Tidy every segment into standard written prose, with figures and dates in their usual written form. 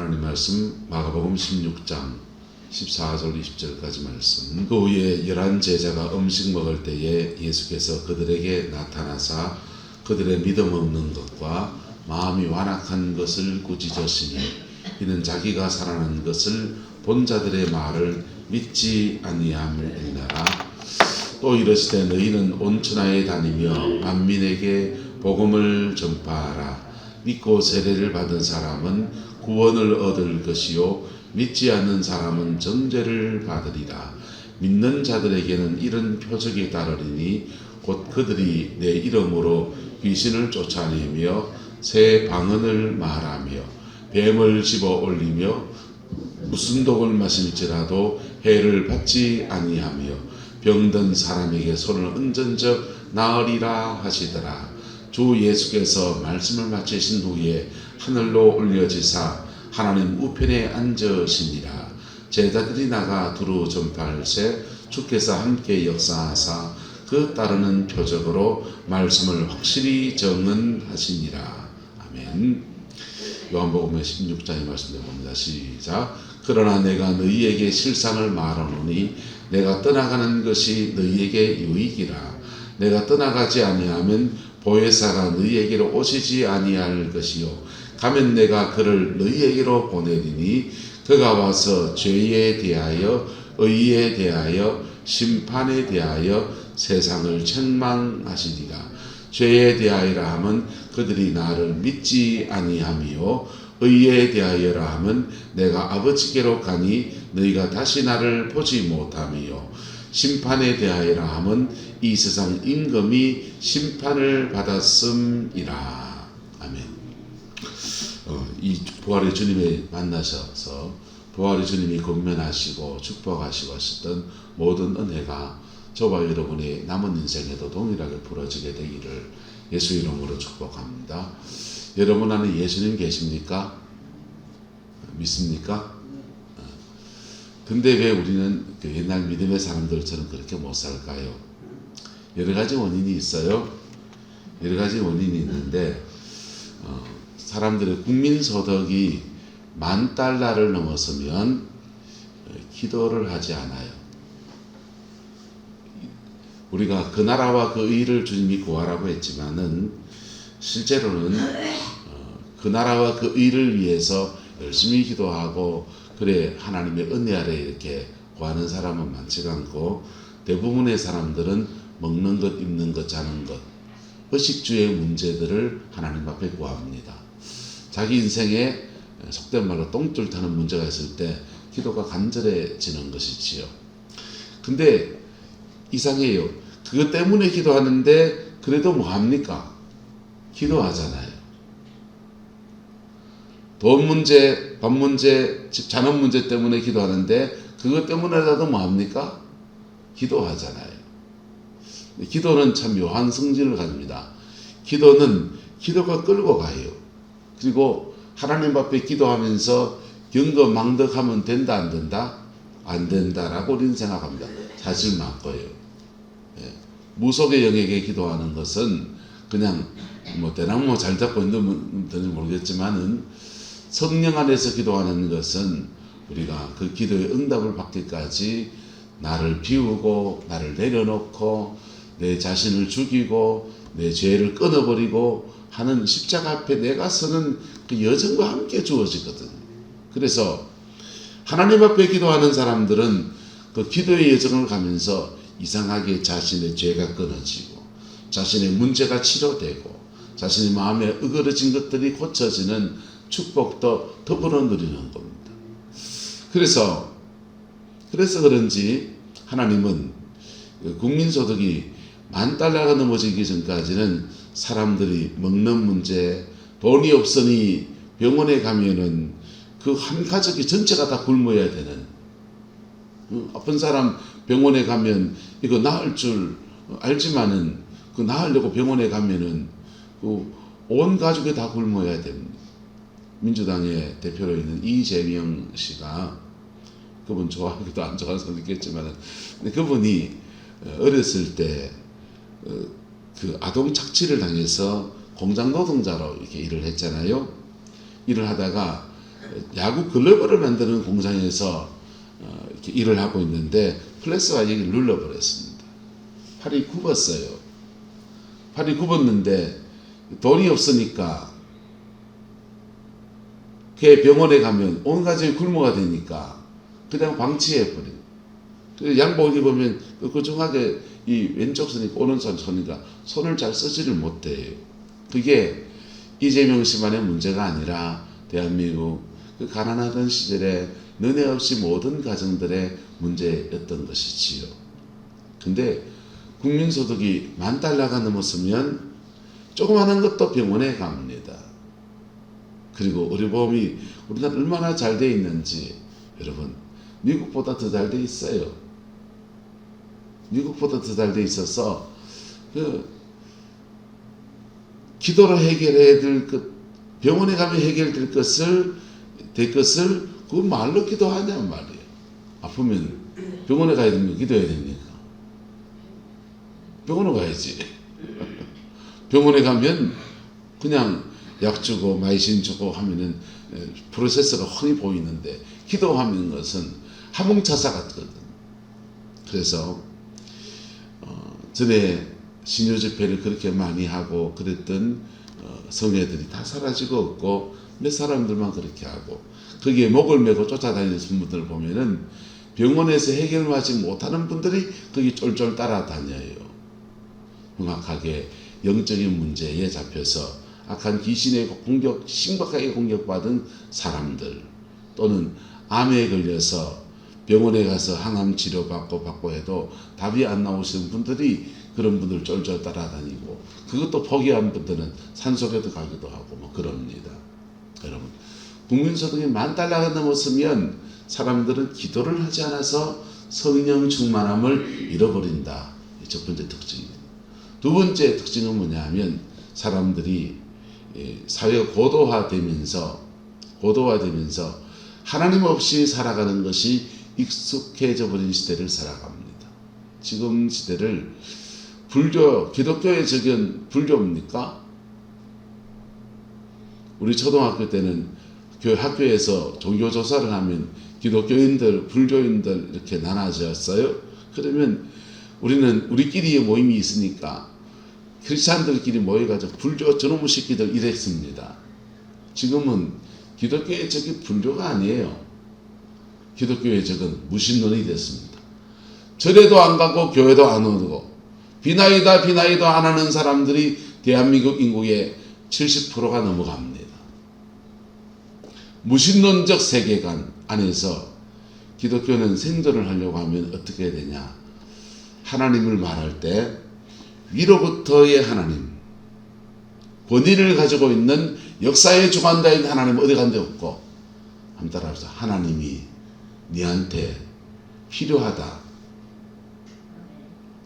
하나님 말씀 마가복음 16장 14절 20절까지 말씀. 그 후에 11 제자가 음식 먹을 때에 예수께서 그들에게 나타나사 그들의 믿음 없는 것과 마음이 완악한 것을 꾸짖으시니 이는 자기가 살아난 것을 본 자들의 말을 믿지 아니함이니라. 또 이르시되 너희는 온 천하에 다니며 만민에게 복음을 전파하라. 믿고 세례를 받은 사람은 구원을 얻을 것이요 믿지 않는 사람은 정죄를 받으리라. 믿는 자들에게는 이런 표적이 따르리니 곧 그들이 내 이름으로 귀신을 쫓아내며 새 방언을 말하며 뱀을 집어 올리며 무슨 독을 마실지라도 해를 받지 아니하며 병든 사람에게 손을 얹은 적 나으리라 하시더라. 주 예수께서 말씀을 마치신 후에 하늘로 올려지사 하나님 우편에 앉으시니라. 제자들이 나가 두루 전파할세 주께서 함께 역사하사 그 따르는 표적으로 말씀을 확실히 정언하시니라. 아멘. 요한복음 16장의 말씀을 봅니다. 시작. 그러나 내가 너희에게 실상을 말하노니 내가 떠나가는 것이 너희에게 유익이라. 내가 떠나가지 아니하면 보혜사가 너희에게로 오시지 아니할 것이요 가면 내가 그를 너희에게로 보내리니 그가 와서 죄에 대하여 의에 대하여 심판에 대하여 세상을 책망하시리라. 죄에 대하여라 하면 그들이 나를 믿지 아니하며 의에 대하여라 하면 내가 아버지께로 가니 너희가 다시 나를 보지 못하며 심판에 대하여라 하면 이 세상 임금이 심판을 받았음이라. 아멘. 이 부활의 주님을 만나셔서 부활의 주님이 권면하시고 축복하시고 하셨던 모든 은혜가 저와 여러분의 남은 인생에도 동일하게 부러지게 되기를 예수 이름으로 축복합니다. 여러분 안에 예수님 계십니까? 믿습니까? 근데 왜 우리는 그 옛날 믿음의 사람들처럼 그렇게 못 살까요? 여러 가지 원인이 있어요. 여러 가지 원인이 있는데 사람들의 국민소득이 $10,000를 넘어서면 기도를 하지 않아요. 우리가 그 나라와 그 의를 주님이 구하라고 했지만은 실제로는 그 나라와 그 의를 위해서 열심히 기도하고 그래 하나님의 은혜 아래 이렇게 구하는 사람은 많지가 않고 대부분의 사람들은 먹는 것, 입는 것, 자는 것, 의식주의 문제들을 하나님 앞에 구합니다. 자기 인생에 속된 말로 똥줄 타는 문제가 있을 때 기도가 간절해지는 것이지요. 근데 이상해요. 그것 때문에 기도하는데 그래도 뭐합니까? 기도하잖아요. 돈 문제, 밥 문제, 집 자는 문제 때문에 기도하는데 그것 때문에라도 뭐합니까? 기도하잖아요. 기도는 참 묘한 성질을 가집니다. 기도가 끌고 가요. 그리고 하나님 앞에 기도하면서 경거망덕하면 된다 안 된다? 안 된다라고 우리는 생각합니다. 사실 맞고요. 무속의 영역에 기도하는 것은 그냥 대나무 잘 잡고 있는지 모르겠지만은 성령 안에서 기도하는 것은 우리가 그 기도의 응답을 받기까지 나를 비우고 나를 내려놓고 내 자신을 죽이고 내 죄를 끊어버리고 하는 십자가 앞에 내가 서는 그 여정과 함께 주어지거든. 그래서 하나님 앞에 기도하는 사람들은 그 기도의 여정을 가면서 이상하게 자신의 죄가 끊어지고 자신의 문제가 치료되고 자신의 마음에 으그러진 것들이 고쳐지는 축복도 더불어 누리는 겁니다. 그래서 그런지 하나님은 국민소득이 $10,000가 넘어지기 전까지는 사람들이 먹는 문제, 돈이 없으니 병원에 가면은 그 한 가족이 전체가 다 굶어야 되는, 아픈 사람 병원에 가면 이거 나을 줄 알지만은 그 나으려고 병원에 가면은 그 온 가족이 다 굶어야 됩니다. 민주당의 대표로 있는 이재명 씨가, 그분 좋아하기도 안 좋아할 수도 있겠지만 그분이 어렸을 때 그 아동 착취를 당해서 공장 노동자로 이렇게 일을 했잖아요. 일을 하다가 야구 글러브를 만드는 공장에서 이렇게 일을 하고 있는데 플렉스가 여기를 눌러버렸습니다. 팔이 굽었어요. 팔이 굽었는데 돈이 없으니까 걔 병원에 가면 온 가족이 굶어가 되니까 그냥 방치해버린. 그래서 양복 입으면 끄적하게 이 왼쪽 손이니까 오른손 손이니까 손을 잘 쓰지를 못해요. 그게 이재명 씨만의 문제가 아니라 대한민국 그 가난하던 시절에 너네 없이 모든 가정들의 문제였던 것이지요. 근데 국민소득이 $10,000가 넘었으면 조그마한 것도 병원에 갑니다. 그리고 의료보험이 우리나라 얼마나 잘 돼 있는지 여러분 미국보다 더 잘 돼 있어요. 미국보다 더 잘 돼 있어서 그 기도로 해결해야 될 것, 병원에 가면 해결될 것을 그 말로 기도하냔 말이에요. 아프면 병원에 가야 됩니까? 기도해야 됩니까? 병원에 가야지. 병원에 가면 그냥 약 주고 마이신 주고 하면은 프로세스가 훤히 보이는데 기도하는 것은 하몽차사 같거든. 그래서 전에 신유 집회를 그렇게 많이 하고 그랬던 성회들이 다 사라지고 없고 몇 사람들만 그렇게 하고 거기에 목을 메고 쫓아다니는 분들을 보면은 병원에서 해결하지 못하는 분들이 거기 쫄쫄 따라다녀요. 명확하게 영적인 문제에 잡혀서 악한 귀신의 공격, 심각하게 공격받은 사람들 또는 암에 걸려서 병원에 가서 항암 치료 받고 해도 답이 안 나오시는 분들이 그런 분들 쫄쫄 따라다니고 그것도 포기한 분들은 산속에도 가기도 하고 뭐 그럽니다. 여러분 국민소득이 $10,000가 넘었으면 사람들은 기도를 하지 않아서 성령 충만함을 잃어버린다. 첫 번째 특징입니다. 두 번째 특징은 뭐냐 하면 사람들이 사회가 고도화되면서 하나님 없이 살아가는 것이 익숙해져 버린 시대를 살아갑니다. 지금 시대를 기독교의 적은 불교입니까? 우리 초등학교 때는 학교에서 종교조사를 하면 기독교인들, 불교인들 이렇게 나눠졌어요. 그러면 우리는 우리끼리의 모임이 있으니까 크리스찬들끼리 모여가지고 불교 저놈의 새끼들 이랬습니다. 지금은 기독교의 적이 불교가 아니에요. 기독교의 적은 무신론이 됐습니다. 절에도 안 가고 교회도 안 오고 비나이도 안 하는 사람들이 대한민국 인구의 70%가 넘어갑니다. 무신론적 세계관 안에서 기독교는 생존을 하려고 하면 어떻게 해야 되냐? 하나님을 말할 때 위로부터의 하나님, 권위를 가지고 있는 역사에 주관자인 하나님 어디 간 데 없고 한번 따라합시다. 하나님이 니한테 필요하다.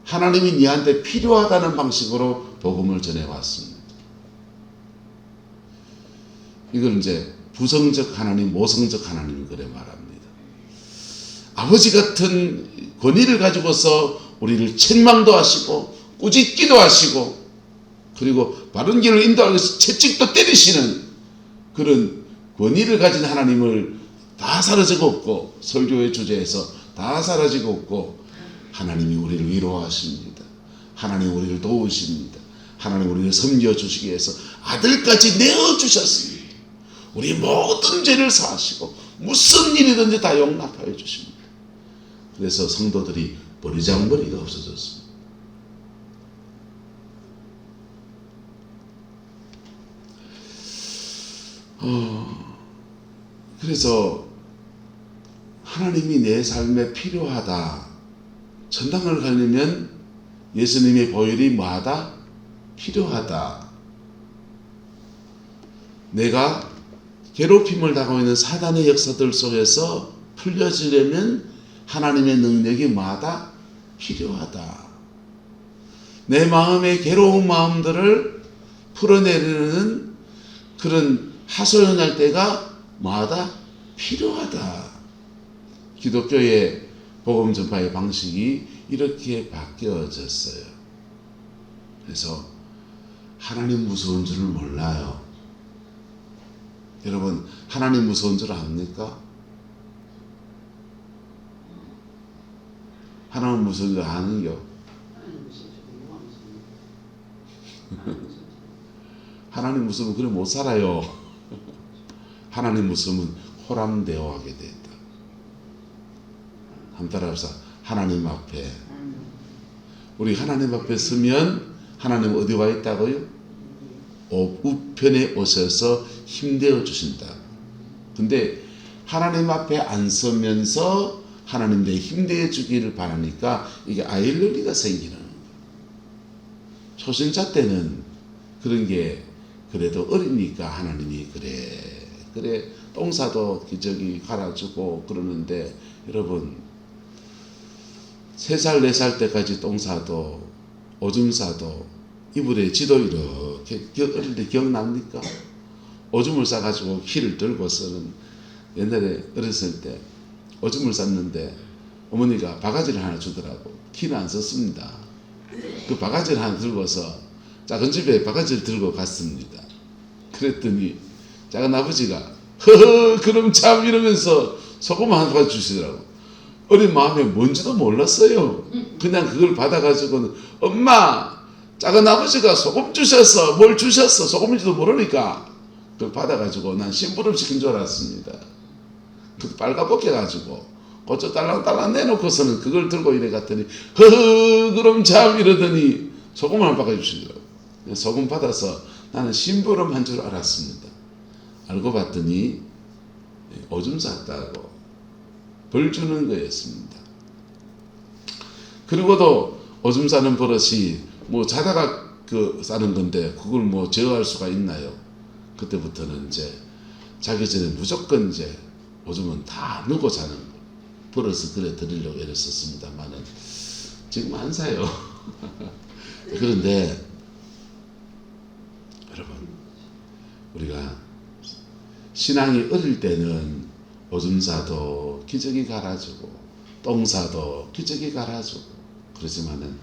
하나님이 니한테 필요하다는 방식으로 복음을 전해왔습니다. 이걸 이제 부성적 하나님, 모성적 하나님 그래 말합니다. 아버지 같은 권위를 가지고서 우리를 책망도 하시고 꾸짖기도 하시고 그리고 바른 길을 인도하기 위해서 채찍도 때리시는 그런 권위를 가진 하나님을 다 사라지고 없고 설교의 주제에서 다 사라지고 없고 하나님이 우리를 위로하십니다. 하나님 우리를 도우십니다. 하나님 우리를 섬겨주시기 위해서 아들까지 내어주셨습니다. 우리 모든 죄를 사하시고 무슨 일이든지 다 용납하여 주십니다. 그래서 성도들이 버리장머리가 없어졌습니다. 그래서 하나님이 내 삶에 필요하다. 천당을 가려면 예수님의 보혈이 뭐하다? 필요하다. 내가 괴롭힘을 당하고 있는 사단의 역사들 속에서 풀려지려면 하나님의 능력이 뭐하다? 필요하다. 내 마음의 괴로운 마음들을 풀어내려는 그런 하소연할 때가 뭐하다? 필요하다. 기독교의 복음 전파의 방식이 이렇게 바뀌어졌어요. 그래서 하나님 무서운 줄을 몰라요. 여러분 하나님 무서운 줄 압니까? 하나님 무서운 줄 아는겨? 하나님 무서우면 그래 못 살아요. 하나님 무서우면 호람대오하게 된다. 한 따라합시다. 하나님 앞에. 우리 하나님 앞에 서면 하나님 어디 와 있다고요? 우편에 오셔서 힘내어 주신다. 근데 하나님 앞에 안 서면서 하나님 내 힘내어 주기를 바라니까 이게 아일러리가 생기는 거예요. 초신자 때는 그런 게 그래도 어리니까 하나님이 그래 똥사도 기저귀 갈아주고 그러는데 여러분 3살 4살 때까지 똥사도 오줌 싸도 이불에 지도 이렇게 어릴 때 기억납니까? 오줌을 싸가지고 키를 들고서는 옛날에 어렸을 때 오줌을 쌌는데 어머니가 바가지를 하나 주더라고. 키는 안 썼습니다. 그 바가지를 하나 들고서 작은 집에 바가지를 들고 갔습니다. 그랬더니 작은 아버지가 허허 그럼 참 이러면서 소금 한 바가지 주시더라고. 어린 마음에 뭔지도 몰랐어요. 그냥 그걸 받아가지고는 엄마 작은 아버지가 소금 주셨어. 뭘 주셨어. 소금인지도 모르니까 그걸 받아가지고 난 심부름 시킨 줄 알았습니다. 그 빨갛게 가지고 고추 딸랑딸랑 내놓고서는 그걸 들고 이래 갔더니 허허 그럼 참 이러더니 소금을 한 바가지 주시더라고요. 소금 받아서 나는 심부름 한 줄 알았습니다. 알고 봤더니 오줌 쌌다고 벌 주는 거였습니다. 그리고도 오줌 싸는 버릇이 뭐 자다가 싸는 건데 그걸 뭐 제어할 수가 있나요? 그때부터는 이제 자기 전에 무조건 이제 오줌은 다 누고 자는 거. 버릇을 그래 드리려고 애를 썼습니다만은 지금 안 사요. 그런데 여러분 우리가 신앙이 어릴 때는 오줌 싸도 기저귀 갈아주고 똥 싸도 기저귀 갈아주고 그러지만은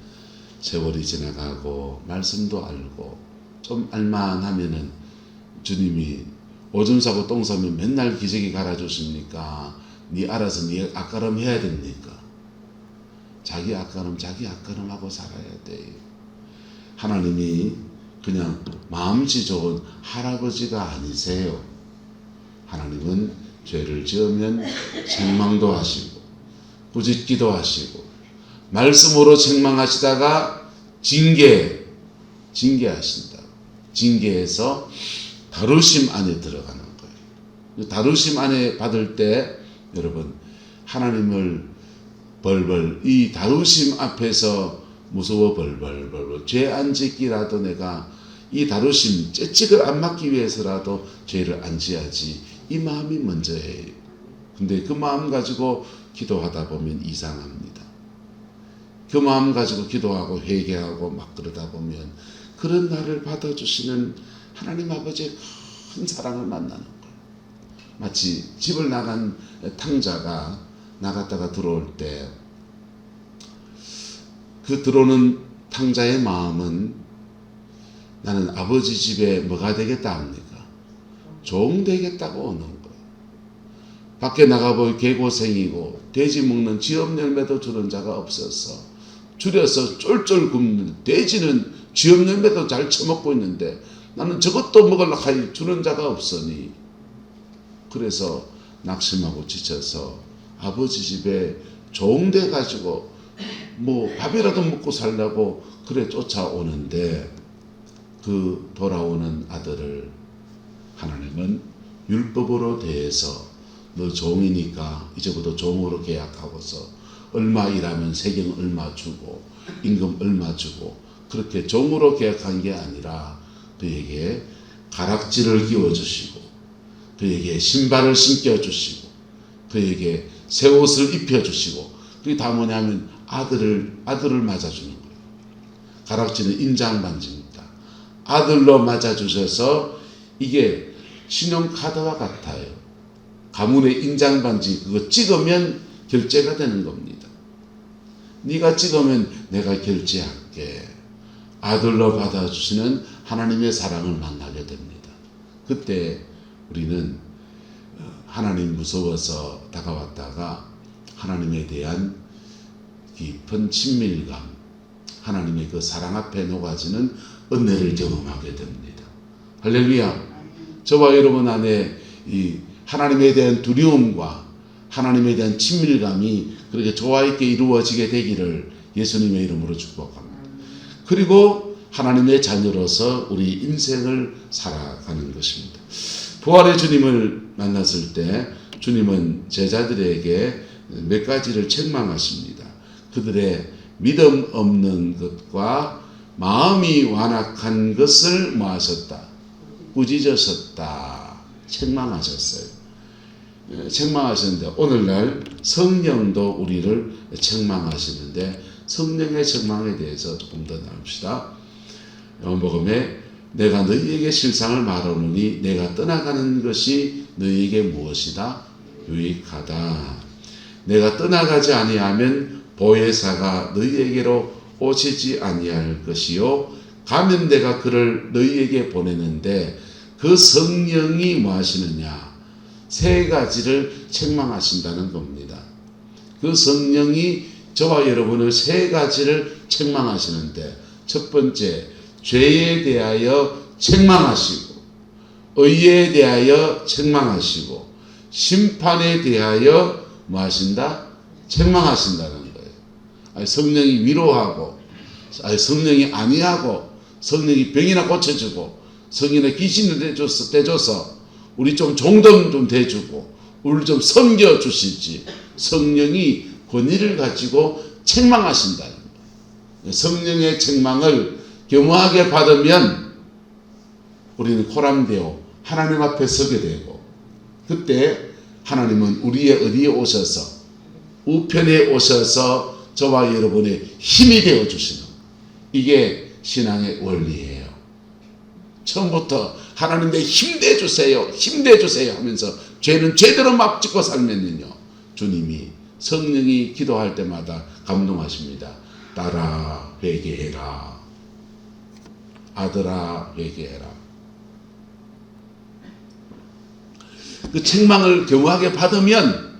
세월이 지나가고 말씀도 알고 좀 알만하면은 주님이 오줌 싸고 똥 싸면 맨날 기저귀 갈아주십니까? 네 알아서 네 앞가름 해야 됩니까? 자기 앞가름 하고 살아야 돼요. 하나님이 그냥 마음씨 좋은 할아버지가 아니세요. 하나님은 죄를 지으면 책망도 하시고 꾸짖기도 하시고 말씀으로 책망하시다가 징계하신다. 징계해서 다루심 안에 들어가는 거예요. 다루심 안에 받을 때 여러분 하나님을 벌벌 이 다루심 앞에서 무서워 벌벌 죄 안 짓기라도 내가 이 다루심 채찍을 안 맞기 위해서라도 죄를 안 지어야지 이 마음이 먼저예요. 근데 그 마음 가지고 기도하다 보면 이상합니다. 그 마음 가지고 기도하고 회개하고 막 그러다 보면 그런 나를 받아주시는 하나님 아버지의 큰 사랑을 만나는 거예요. 마치 집을 나간 탕자가 나갔다가 들어올 때 그 들어오는 탕자의 마음은 나는 아버지 집에 뭐가 되겠다 합니까? 종 되겠다고 오는 거예요. 밖에 나가보니 개고생이고 돼지 먹는 지업 열매도 주는 자가 없어서 줄여서 쫄쫄 굶는 돼지는 지업 열매도 잘 처먹고 있는데 나는 저것도 먹으려고 하니 주는 자가 없으니 그래서 낙심하고 지쳐서 아버지 집에 종 돼가지고 뭐 밥이라도 먹고 살려고 그래 쫓아오는데 그 돌아오는 아들을 하나님은 율법으로 대해서 너 종이니까 이제부터 종으로 계약하고서 얼마 일하면 세경 얼마 주고 임금 얼마 주고 그렇게 종으로 계약한 게 아니라 그에게 가락지를 끼워주시고 그에게 신발을 신겨주시고 그에게 새 옷을 입혀주시고 그게 다 뭐냐면 아들을 맞아주는 거예요. 가락지는 인장반지입니다. 아들로 맞아주셔서 이게 신용카드와 같아요. 가문의 인장반지 그거 찍으면 결제가 되는 겁니다. 네가 찍으면 내가 결제할게. 아들로 받아주시는 하나님의 사랑을 만나게 됩니다. 그때 우리는 하나님 무서워서 다가왔다가 하나님에 대한 깊은 친밀감, 하나님의 그 사랑 앞에 녹아지는 은혜를 경험하게 됩니다. 할렐루야. 저와 여러분 안에 이 하나님에 대한 두려움과 하나님에 대한 친밀감이 그렇게 조화 있게 이루어지게 되기를 예수님의 이름으로 축복합니다. 그리고 하나님의 자녀로서 우리 인생을 살아가는 것입니다. 부활의 주님을 만났을 때 주님은 제자들에게 몇 가지를 책망하십니다. 그들의 믿음 없는 것과 마음이 완악한 것을 뭐 하셨다? 꾸짖으셨다. 책망하셨어요. 책망하셨는데 오늘날 성령도 우리를 책망하시는데 성령의 책망에 대해서 조금 더 나눕시다. 요한복음에 내가 너희에게 실상을 말하노니 내가 떠나가는 것이 너희에게 무엇이다? 유익하다. 내가 떠나가지 아니하면 보혜사가 너희에게로 오시지 아니할 것이요 가면 내가 그를 너희에게 보내는데 그 성령이 뭐 하시느냐? 세 가지를 책망하신다는 겁니다. 그 성령이 저와 여러분을 세 가지를 책망하시는데 첫 번째, 죄에 대하여 책망하시고 의에 대하여 책망하시고 심판에 대하여 뭐 하신다? 책망하신다는 거예요. 아니, 성령이 위로하고 아니, 성령이 안위하고 성령이 병이나 고쳐주고 성령의 귀신을 떼줘서 우리 좀 종덤 좀 대주고 우리 좀 섬겨주시지 성령이 권위를 가지고 책망하신다는 거예요. 성령의 책망을 겸허하게 받으면 우리는 호람되어 하나님 앞에 서게 되고 그때 하나님은 우리의 어디에 오셔서 우편에 오셔서 저와 여러분의 힘이 되어 주시는 이게 신앙의 원리예요. 처음부터 하나님 내 힘내 주세요 힘내 주세요 하면서 죄는 죄대로 막 짓고 살면은요 주님이 성령이 기도할 때마다 감동하십니다. 딸아 회개해라. 아들아 회개해라. 그 책망을 겸허하게 받으면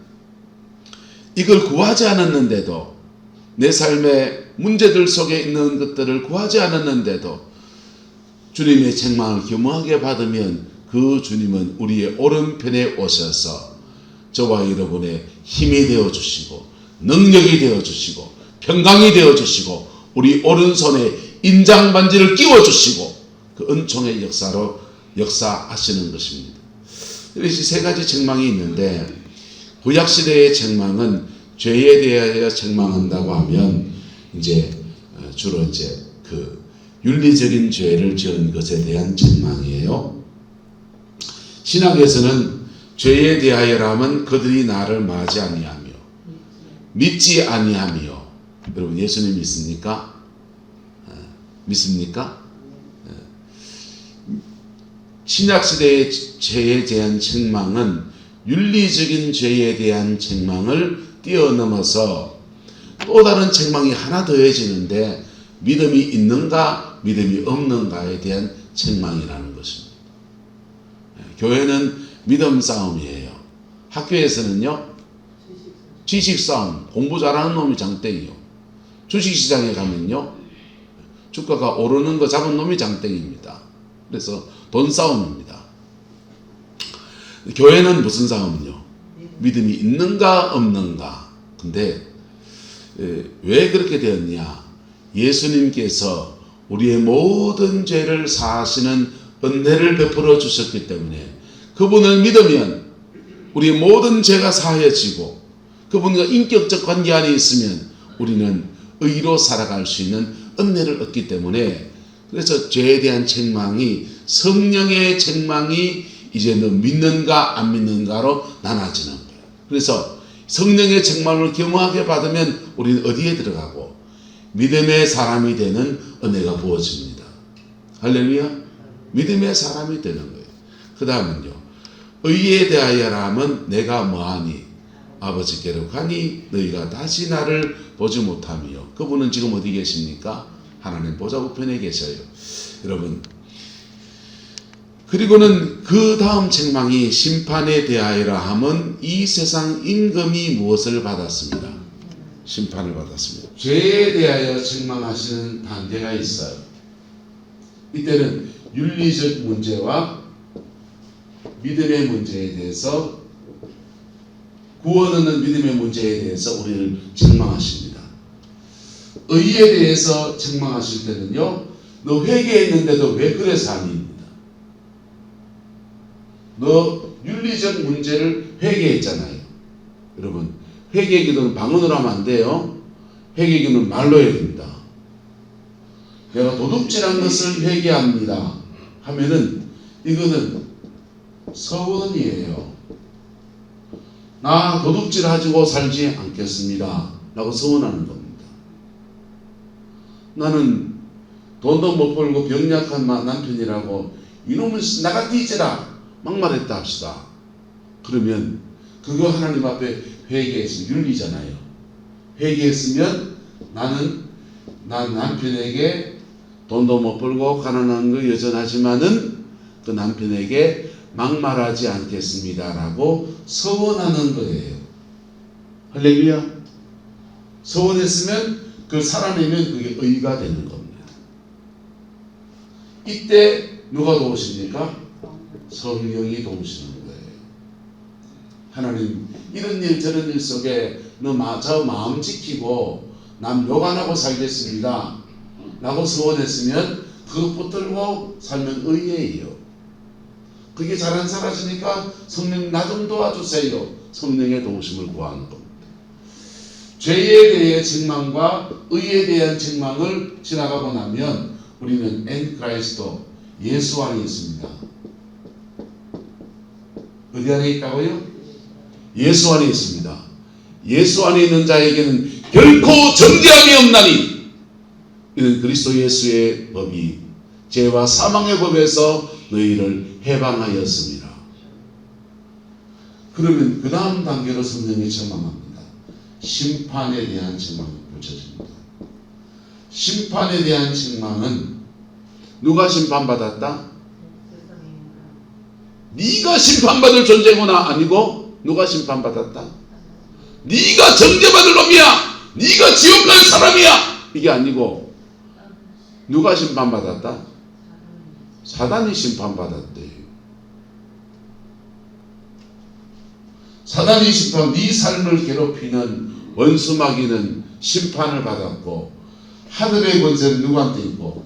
이걸 구하지 않았는데도 내 삶의 문제들 속에 있는 것들을 구하지 않았는데도 주님의 책망을 겸허하게 받으면 그 주님은 우리의 오른편에 오셔서 저와 여러분의 힘이 되어주시고 능력이 되어주시고 평강이 되어주시고 우리 오른손에 인장반지를 끼워주시고 그 은총의 역사로 역사하시는 것입니다. 이것이 세 가지 책망이 있는데 구약시대의 책망은 죄에 대하여 책망한다고 하면 이제 주로 이제 그 윤리적인 죄를 지은 것에 대한 책망이에요. 신학에서는 죄에 대하여라면 그들이 나를 맞이 아니하며 믿지 아니하며 여러분 예수님 믿습니까? 믿습니까? 신약시대의 죄에 대한 책망은 윤리적인 죄에 대한 책망을 뛰어넘어서 또 다른 책망이 하나 더해지는데 믿음이 있는가 믿음이 없는가에 대한 책망이라는 것입니다. 교회는 믿음 싸움이에요. 학교에서는요 지식 싸움, 공부 잘하는 놈이 장땡이요. 주식시장에 가면요 주가가 오르는 거 잡은 놈이 장땡입니다. 그래서 돈 싸움입니다. 교회는 무슨 싸움이요? 믿음이 있는가 없는가. 근데 왜 그렇게 되었냐? 예수님께서 우리의 모든 죄를 사하시는 은혜를 베풀어 주셨기 때문에 그분을 믿으면 우리의 모든 죄가 사해지고 그분과 인격적 관계 안에 있으면 우리는 의로 살아갈 수 있는 은혜를 얻기 때문에 그래서 죄에 대한 책망이 성령의 책망이 이제 너 믿는가 안 믿는가로 나눠지는 거예요. 그래서 성령의 책망을 겸허하게 받으면 우리는 어디에 들어가고 믿음의 사람이 되는 은혜가 부어집니다. 할렐루야. 믿음의 사람이 되는 거예요. 그 다음은요 의에 대하여라면 내가 뭐하니 아버지께로 가니 너희가 다시 나를 보지 못하며 그분은 지금 어디 계십니까? 하나님 보좌 우편에 계셔요. 여러분 그리고는 그 다음 책망이 심판에 대하여라 함은 이 세상 임금이 무엇을 받았습니다. 심판을 받았습니다. 죄에 대하여 책망하시는 단계가 있어요. 이때는 윤리적 문제와 믿음의 문제에 대해서, 구원 얻는 믿음의 문제에 대해서 우리를 책망하십니다. 의에 대해서 책망하실 때는요, 너 회개했는데도 왜 그래 사니입니다. 너 윤리적 문제를 회개했잖아요. 여러분, 회개 기도는 방언으로 하면 안 돼요. 회개 기도는 말로 해야 됩니다. 내가 도둑질한 것을 회개합니다 하면은 이거는 서원이에요. 나 도둑질하고 살지 않겠습니다 라고 서원하는 겁니다. 나는 돈도 못 벌고 병약한 남편이라고 이놈은 나가 뒤져라 막말했다 합시다. 그러면 그거 하나님 앞에 회개했으면 윤리잖아요. 회개했으면 나는 난 남편에게 돈도 못 벌고 가난한 거 여전하지만은 그 남편에게 막말하지 않겠습니다라고 서원하는 거예요. 할렐루야. 서원했으면 그 살아내면 그게 의가 되는 겁니다. 이때 누가 도우십니까? 성령이 도우시는 거예요. 하나님, 이런 일 저런 일 속에 저 마음 지키고 남 욕 안 하고 살겠습니다 라고 서원했으면 그거 붙들고 살면 의예요. 그게 잘 안 사라지니까 성령 나 좀 도와주세요. 성령의 도우심을 구하는 겁니다. 죄에 대해 책망과 의에 대한 책망을 지나가고 나면 우리는 엔 크라이스토, 예수 안에 있습니다. 어디 안에 있다고요? 예수 안에 있습니다. 예수 안에 있는 자에게는 결코 정죄함이 없나니, 이는 그리스도 예수의 법이 죄와 사망의 법에서 너희를 해방하였습니다. 그러면 그 다음 단계로 성령이 책망합니다. 심판에 대한 책망이 붙여집니다. 심판에 대한 책망은 누가 심판받았다? 네가 심판받을 존재구나 아니고 누가 심판받았다? 네가 정죄받을 놈이야, 네가 지옥 갈 사람이야, 이게 아니고 누가 심판받았다? 사단이 심판받았대요. 사단이 심판, 네 삶을 괴롭히는 원수 마귀는 심판을 받았고, 하늘의 권세는 누구한테 있고?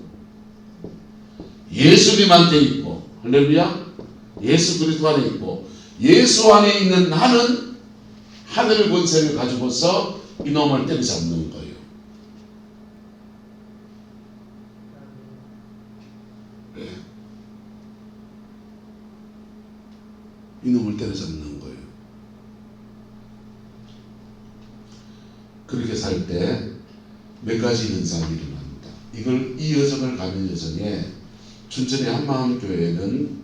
예수님한테 있고, 할렐루야. 예수 그리스도 안에 있고, 예수 안에 있는 나는 하늘 권세를 가지고서 이놈을 때려잡는 거예요. 네. 이놈을 때려잡는 거예요. 그렇게 살 때 몇 가지 현상이 일어납니다. 이 여정을 가는 여정에 춘천의 한마음교회는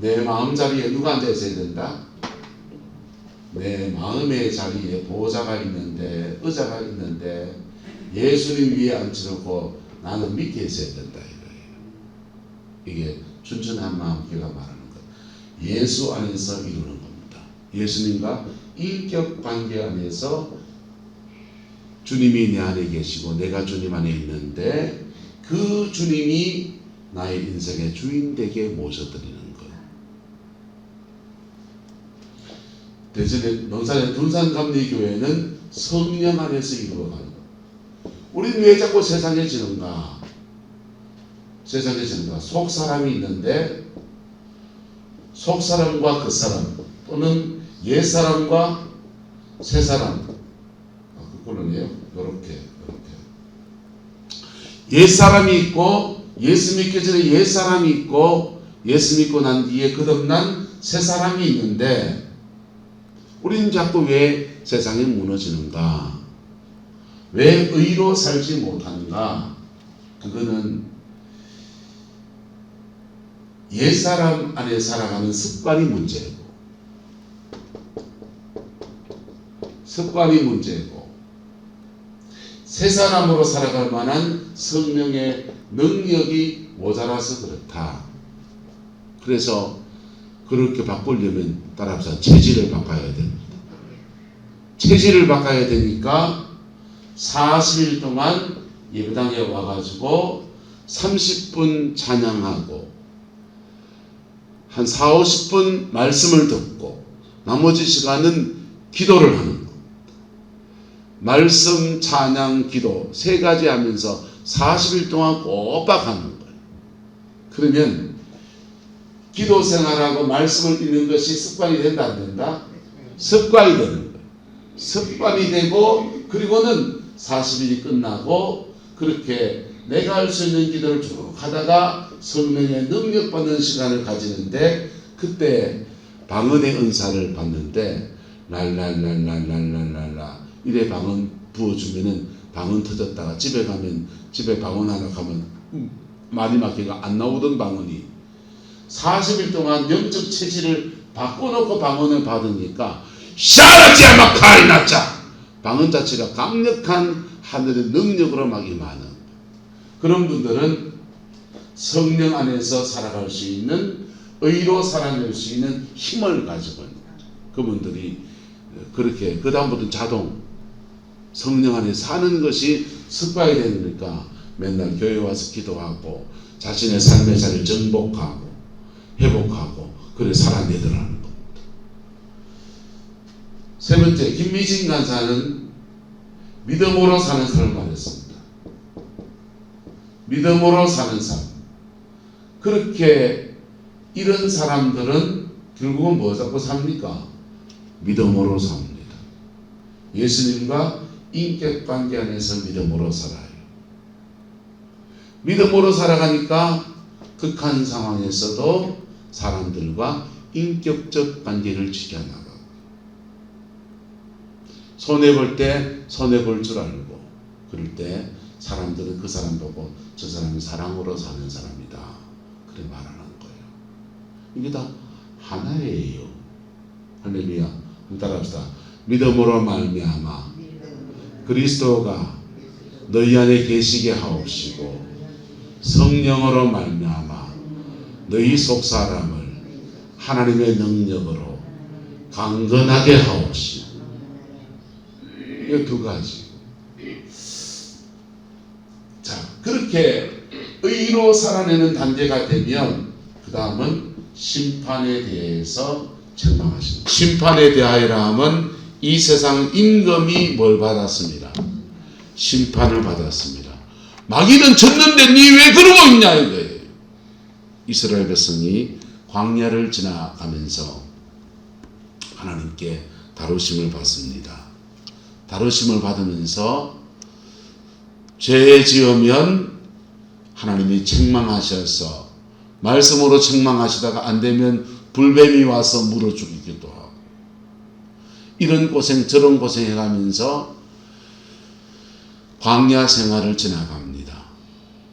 내 마음 자리에 누가 앉아 있어야 된다? 내 마음의 자리에 보호자가 있는데, 의자가 있는데 예수님 위에 앉혀놓고 나는 밑에 있어야 된다 이거예요. 이게 춘천 한마음교회가 말하는 것. 예수 안에서 이루는 겁니다. 예수님과 인격 관계 안에서 주님이 내 안에 계시고 내가 주님 안에 있는데 그 주님이 나의 인생의 주인 되게 모셔드리는 거예요. 대전에 논산의 둔산감리교회는 성령 안에서 이루어가는 거예요. 우리는 왜 자꾸 세상해지는가? 세상해지는가? 속사람이 있는데 속사람과 겉사람 또는 옛사람과 새사람, 그걸로네요. 이렇게 옛사람이 있고, 예수 믿기 전에 옛사람이 있고, 예수 믿고 난 뒤에 거듭난 새사람이 있는데 우리는 자꾸 왜 세상에 무너지는가? 왜 의로 살지 못하는가? 그거는 옛사람 안에 살아가는 습관이 문제고, 새 사람으로 살아갈 만한 성령의 능력이 모자라서 그렇다. 그래서 그렇게 바꾸려면 따라서 체질을 바꿔야 됩니다. 체질을 바꿔야 되니까 40일 동안 예배당에 와가지고 30분 찬양하고 한 4, 50분 말씀을 듣고 나머지 시간은 기도를 하는 겁니다. 말씀, 찬양, 기도 세 가지 하면서 40일 동안 꼬박 하는 거예요. 그러면 기도 생활하고 말씀을 읽는 것이 습관이 된다 안 된다? 습관이 되는 거예요. 습관이 되고 그리고는 40일이 끝나고 그렇게 내가 할 수 있는 기도를 쭉 하다가 성령의 능력받는 시간을 가지는데 그때 방언의 은사를 받는데 랄랄랄랄랄랄라 이래 방언 부어주면은 방언 터졌다가 집에 가면 집에 방언 하나 가면 말이 막히가 안 나오던 방언이 40일 동안 영적 체질을 바꿔놓고 방언을 받으니까 샤라지아마카이나짜 방언 자체가 강력한 하늘의 능력으로 막 임하는 그런 분들은 성령 안에서 살아갈 수 있는 의로 살아낼 수 있는 힘을 가지고 있는 그분들이 그렇게 그 다음부터는 자동 성령 안에 사는 것이 습관이 되니까 맨날 교회 와서 기도하고 자신의 삶의 자리를 정복하고 회복하고 그래 살아내더라는 겁니다. 세 번째 김미진 간사는 믿음으로 사는 삶을 말했습니다. 믿음으로 사는 삶. 그렇게 이런 사람들은 결국은 뭐 잡고 삽니까? 믿음으로 삽니다. 예수님과 인격관계 안에서 믿음으로 살아요. 믿음으로 살아가니까 극한 상황에서도 사람들과 인격적 관계를 지켜나가고 손해볼 때 손해볼 줄 알고 그럴 때 사람들은 그 사람 보고 저 사람이 사랑으로 사는 사람이다 그렇게 말하는 거예요. 이게 다 하나예요. 할렐루야. 한번 따라합시다. 믿음으로 말미암아 그리스도가 너희 안에 계시게 하옵시고 성령으로 말미암아 너희 속사람을 하나님의 능력으로 강건하게 하옵시고 이 두 가지. 자, 그렇게 의로 살아내는 단계가 되면 그 다음은 심판에 대해서 책망하십니다. 심판에 대하여라 하면 이 세상 임금이 뭘 받았습니다. 심판을 받았습니다. 마귀는 졌는데 니 왜 그러고 있냐 이거예요. 이스라엘 백성이 광야를 지나가면서 하나님께 다루심을 받습니다. 다루심을 받으면서 죄 지으면 하나님이 책망하셔서 말씀으로 책망하시다가 안 되면 불뱀이 와서 물어 죽이기도 하고 이런 고생 저런 고생해가면서 광야 생활을 지나갑니다.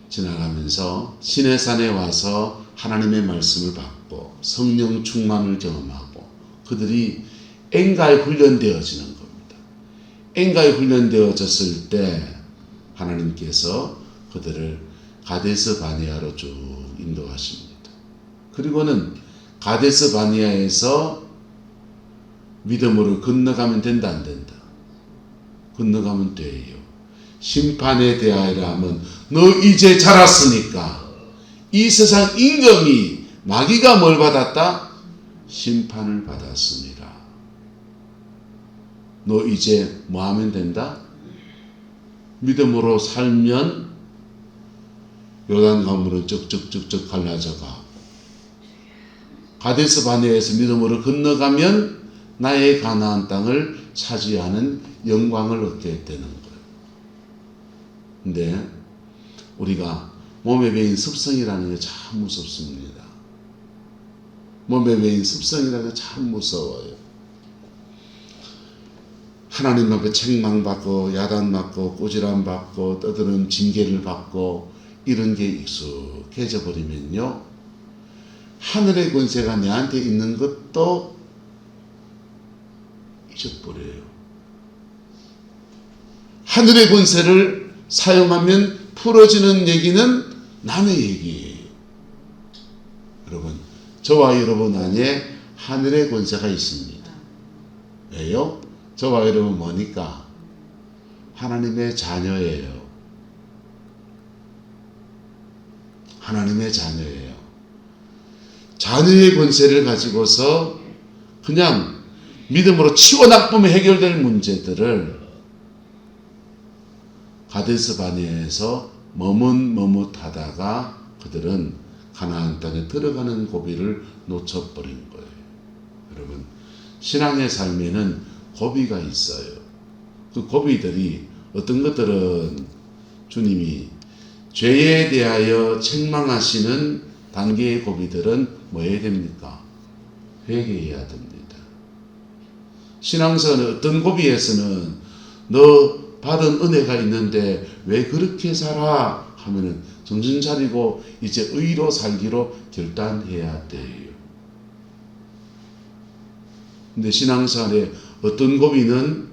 지나가면서 시내산에 와서 하나님의 말씀을 받고 성령 충만을 경험하고 그들이 엥가에 훈련되어지는 겁니다. 엥가에 훈련되어졌을 때 하나님께서 그들을 가데스 바네아로 쭉 인도하십니다. 그리고는 가데스 바네아에서 믿음으로 건너가면 된다 안 된다? 건너가면 돼요. 심판에 대하여라 하면 너 이제 자랐으니까 이 세상 임금이 마귀가 뭘 받았다? 심판을 받았습니다. 너 이제 뭐 하면 된다? 믿음으로 살면 요단 강물은 쭉쭉쭉쭉 갈라져 가고 가데스 바네아에서 믿음으로 건너가면 나의 가나안 땅을 차지하는 영광을 얻게 되는 거예요. 근데 우리가 몸에 배인 습성이라는 게 참 무섭습니다. 몸에 배인 습성이라는 게 참 무서워요. 하나님 앞에 책망받고 야단받고 꼬지람받고 떠드는 징계를 받고 이런 게 익숙해져 버리면요 하늘의 권세가 내한테 있는 것도 잊어버려요. 하늘의 권세를 사용하면 풀어지는 얘기는 남의 얘기예요. 여러분 저와 여러분 안에 하늘의 권세가 있습니다. 왜요? 저와 여러분 뭐니까? 하나님의 자녀예요. 하나님의 자녀예요. 자녀의 권세를 가지고서 그냥 믿음으로 치고 나쁘면 해결될 문제들을 가데스 바네아에서 머뭇머뭇하다가 그들은 가나안 땅에 들어가는 고비를 놓쳐버린 거예요. 여러분, 신앙의 삶에는 고비가 있어요. 그 고비들이 어떤 것들은 주님이 죄에 대하여 책망하시는 단계의 고비들은 뭐 해야 됩니까? 회개해야 됩니다. 신앙생활의 어떤 고비에서는 너 받은 은혜가 있는데 왜 그렇게 살아? 하면은 정신 차리고 이제 의로 살기로 결단해야 돼요. 근데 신앙생활의 어떤 고비는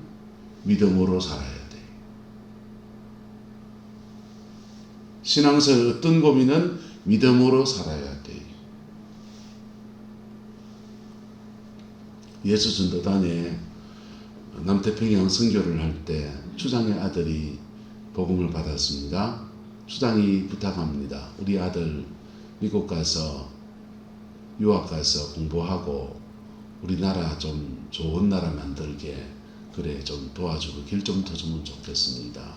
믿음으로 살아야 돼요. 신앙생활의 어떤 고비는 믿음으로 살아야 돼요. 예수 전도단에 남태평양 선교를 할 때 추장의 아들이 복음을 받았습니다. 추장이 부탁합니다. 우리 아들 미국 가서 유학 가서 공부하고 우리나라 좀 좋은 나라 만들게 그래 좀 도와주고 길 좀 터주면 좋겠습니다.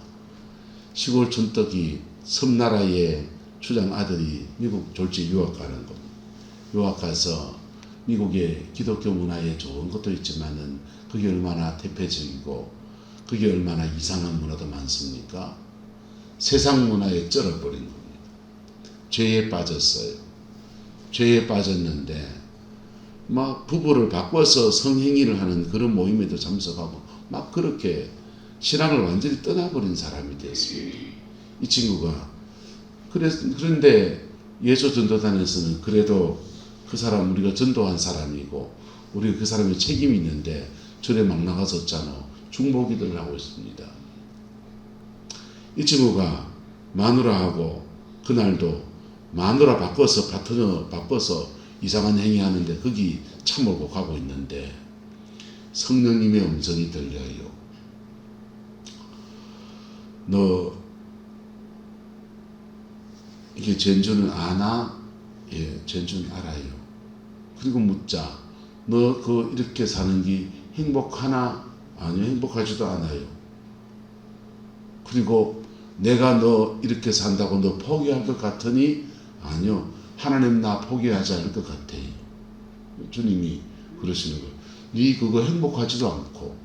시골 촌떡이 섬나라의 추장 아들이 미국 졸지 유학 가는 겁니다. 유학 가서 미국의 기독교 문화에 좋은 것도 있지만은 그게 얼마나 태폐적이고 그게 얼마나 이상한 문화도 많습니까? 세상 문화에 쩔어버린 겁니다. 죄에 빠졌어요. 죄에 빠졌는데 막 부부를 바꿔서 성행위를 하는 그런 모임에도 참석하고 막 그렇게 신앙을 완전히 떠나버린 사람이 되었습니다. 이 친구가 그런데 예수 전도단에서는 그래도 그 사람 우리가 전도한 사람이고 우리가 그 사람의 책임이 있는데 절에 막 나가섰잖아. 중보기도를 하고 있습니다. 이 친구가 마누라하고 그날도 마누라 바꿔서 파트너 바꿔서 이상한 행위하는데 거기 차 몰고 가고 있는데 성령님의 음성이 들려요. 너 이게 전주는 아나? 예, 전주는 알아요. 그리고 묻자. 너 그 이렇게 사는 게 행복하나? 아니요, 행복하지도 않아요. 그리고 내가 너 이렇게 산다고 너 포기할 것 같으니? 아니요, 하나님 나 포기하지 않을 것 같아요. 주님이 그러시는 거예요. 네 그거 행복하지도 않고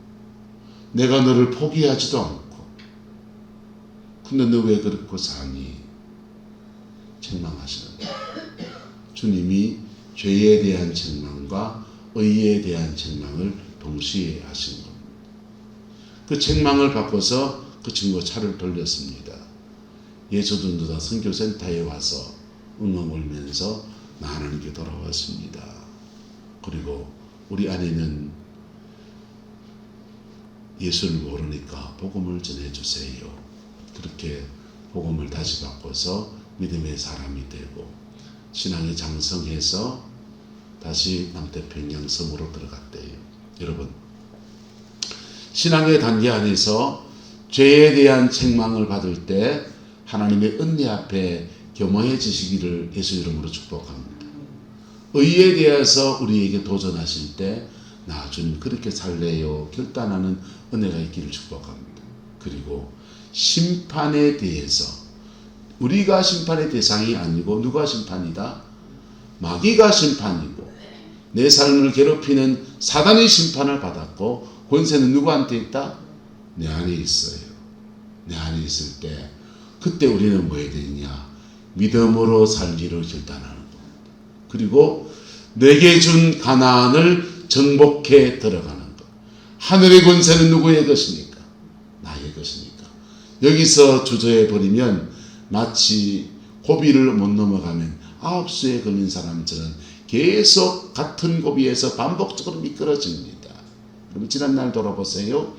내가 너를 포기하지도 않고 근데 너 왜 그렇게 사니? 책망하시는 거예요. 주님이 죄에 대한 책망과 의에 대한 책망을 동시에 하신 겁니다. 그 책망을 받고서 그 친구가 차를 돌렸습니다. 예수전도단 선교센터에 와서 엉엉 울면서 나 하나님께 돌아왔습니다. 그리고 우리 아내는 예수를 모르니까 복음을 전해주세요. 그렇게 복음을 다시 바꿔서 믿음의 사람이 되고 신앙이 장성해서 다시 남태평양 섬으로 들어갔대요. 여러분, 신앙의 단계 안에서 죄에 대한 책망을 받을 때 하나님의 은혜 앞에 겸허해지시기를 예수 이름으로 축복합니다. 의에 대해서 우리에게 도전하실 때 나 주님 그렇게 살래요 결단하는 은혜가 있기를 축복합니다. 그리고 심판에 대해서 우리가 심판의 대상이 아니고 누가 심판이다? 마귀가 심판이고 내 삶을 괴롭히는 사단의 심판을 받았고 권세는 누구한테 있다? 내 안에 있어요. 내 안에 있을 때 그때 우리는 뭐 해야 되느냐? 믿음으로 살기를 결단하는 겁니다. 그리고 내게 준 가나안을 정복해 들어가는 것. 하늘의 권세는 누구의 것이니까? 나의 것이니까. 여기서 주저해 버리면 마치 고비를 못 넘어가면 9수에 걸린 사람처럼 계속 같은 고비에서 반복적으로 미끄러집니다. 여러분 지난날 돌아보세요.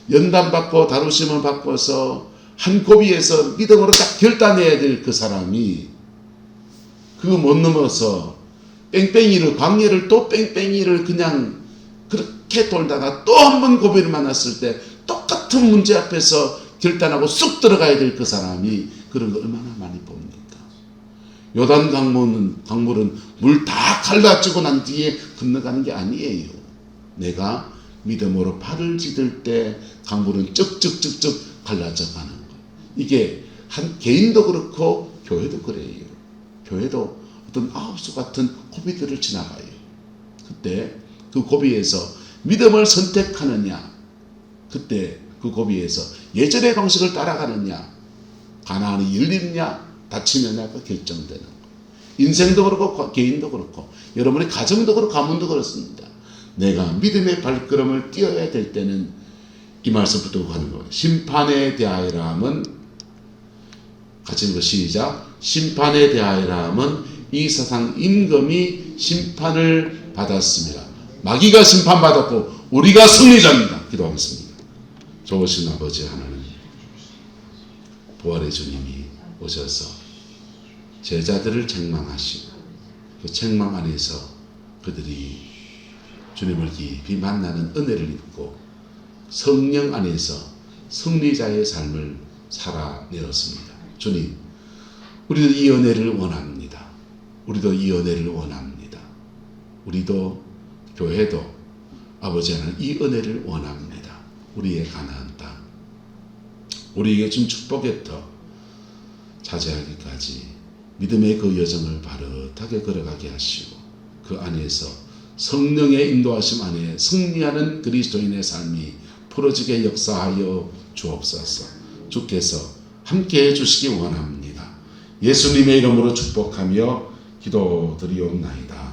연단받고 다루심을 받고서 한 고비에서 믿음으로 딱 결단해야 될 그 사람이 그거 못 넘어서 뺑뺑이를 광야를 또 뺑뺑이를 그냥 그렇게 돌다가 또 한 번 고비를 만났을 때 똑같은 문제 앞에서 결단하고 쑥 들어가야 될 그 사람이 그런 거 얼마나 많이 봅니까? 요단 강물은 물 다 갈라지고 난 뒤에 건너가는 게 아니에요. 내가 믿음으로 발을 디딜 때 강물은 쩍쩍쩍쩍 갈라져 가는 거예요. 이게 한 개인도 그렇고 교회도 그래요. 교회도 어떤 아홉수 같은 고비들을 지나가요. 그때 그 고비에서 믿음을 선택하느냐, 그때 그 고비에서 예전의 방식을 따라가느냐, 가나안이 열리느냐 닫히느냐가 결정되는 거예요. 인생도 그렇고 개인도 그렇고 여러분의 가정도 그렇고 가문도 그렇습니다. 내가 믿음의 발걸음을 띄어야 될 때는 이 말씀 붙들고 가는 거예요. 심판에 대하여라 함은, 같이 읽어 시작. 심판에 대하여라 함은 이 세상 임금이 심판을 받았습니다. 마귀가 심판받았고 우리가 승리자입니다. 기도하겠습니다. 좋으신 아버지 하나님, 부활의 주님이 오셔서 제자들을 책망하시고 그 책망 안에서 그들이 주님을 깊이 만나는 은혜를 입고 성령 안에서 승리자의 삶을 살아내었습니다. 주님, 우리도 이 은혜를 원합니다. 우리도 이 은혜를 원합니다. 우리도 교회도 아버지 하나님 이 은혜를 원합니다. 우리의 가나안 땅, 우리에게 준 축복의 터 차지하기까지 믿음의 그 여정을 바르게 걸어가게 하시고 그 안에서 성령의 인도하심 안에 승리하는 그리스도인의 삶이 풀어지게 역사하여 주옵소서. 주께서 함께해 주시기 원합니다. 예수님의 이름으로 축복하며 기도드리옵나이다.